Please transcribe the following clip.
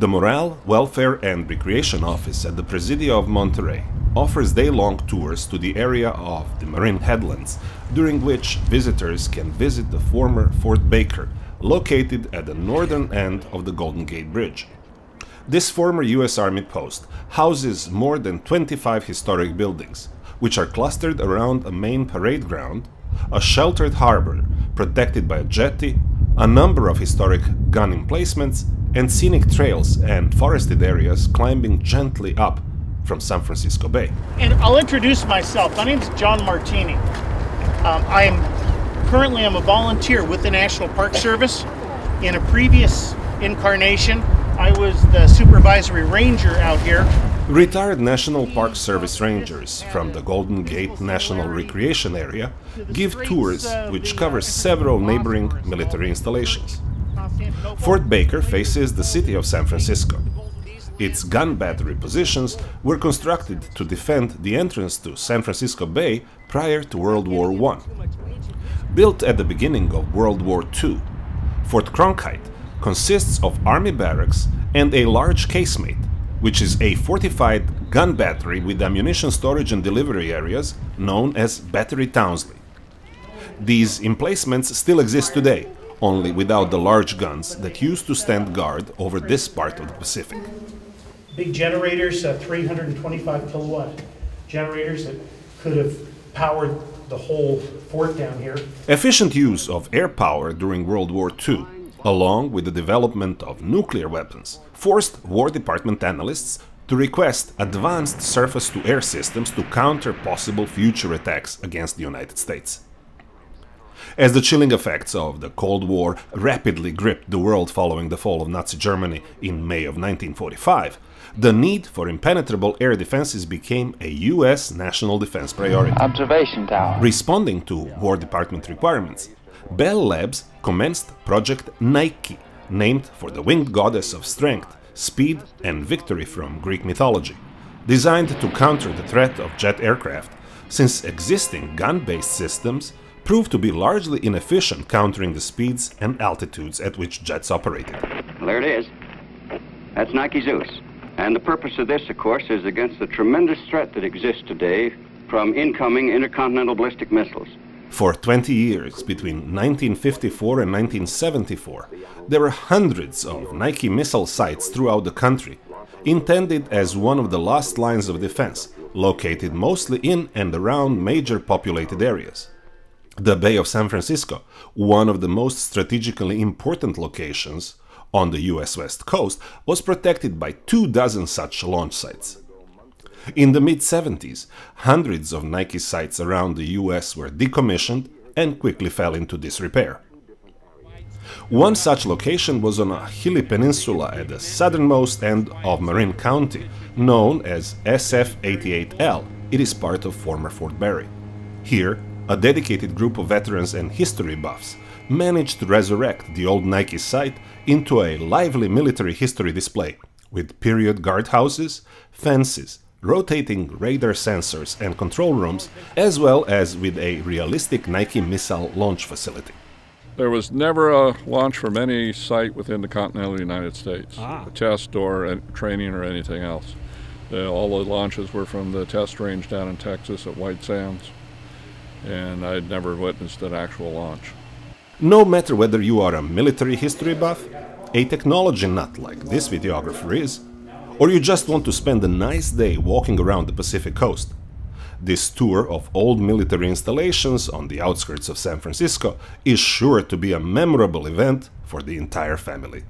The Morale, Welfare and Recreation Office at the Presidio of Monterey offers day-long tours to the area of the Marine Headlands, during which visitors can visit the former Fort Baker, located at the northern end of the Golden Gate Bridge. This former U.S. Army post houses more than 25 historic buildings, which are clustered around a main parade ground, a sheltered harbor protected by a jetty, a number of historic gun emplacements, and scenic trails and forested areas climbing gently up from San Francisco Bay. And I'll introduce myself. My name is John Martini. Currently I'm a volunteer with the National Park Service. In a previous incarnation, I was the supervisory ranger out here. Retired National Park Service rangers from the Golden Gate National Recreation Area give tours which cover several neighboring military installations. Fort Baker faces the city of San Francisco. Its gun battery positions were constructed to defend the entrance to San Francisco Bay prior to World War I. Built at the beginning of World War II, Fort Cronkite consists of army barracks and a large casemate, which is a fortified gun battery with ammunition storage and delivery areas known as Battery Townsley. These emplacements still exist today, only without the large guns that used to stand guard over this part of the Pacific. Big generators, 325 kilowatt generators that could have powered the whole fort down here. Efficient use of air power during World War II, along with the development of nuclear weapons, forced War Department analysts to request advanced surface-to-air systems to counter possible future attacks against the United States. As the chilling effects of the Cold War rapidly gripped the world following the fall of Nazi Germany in May of 1945, the need for impenetrable air defenses became a U.S. national defense priority. Observation tower. Responding to War Department requirements, Bell Labs commenced Project NIKE, named for the winged goddess of strength, speed and victory from Greek mythology, designed to counter the threat of jet aircraft, since existing gun-based systems proved to be largely inefficient countering the speeds and altitudes at which jets operated. Well, there it is. That's Nike Zeus. And the purpose of this, of course, is against the tremendous threat that exists today from incoming intercontinental ballistic missiles. For 20 years, between 1954 and 1974, there were hundreds of Nike missile sites throughout the country, intended as one of the last lines of defense, located mostly in and around major populated areas. The Bay of San Francisco, one of the most strategically important locations on the US West Coast, was protected by 24 such launch sites. In the mid-70s, hundreds of Nike sites around the US were decommissioned and quickly fell into disrepair. One such location was on a hilly peninsula at the southernmost end of Marin County, known as SF88L. It is part of former Fort Barry. Here, a dedicated group of veterans and history buffs managed to resurrect the old Nike site into a lively military history display, with period guardhouses, fences, rotating radar sensors and control rooms, as well as with a realistic Nike missile launch facility. There was never a launch from any site within the continental United States, a test or training or anything else. All the launches were from the test range down in Texas at White Sands, and I'd never witnessed an actual launch. No matter whether you are a military history buff, a technology nut like this videographer is, or you just want to spend a nice day walking around the Pacific coast, this tour of old military installations on the outskirts of San Francisco is sure to be a memorable event for the entire family.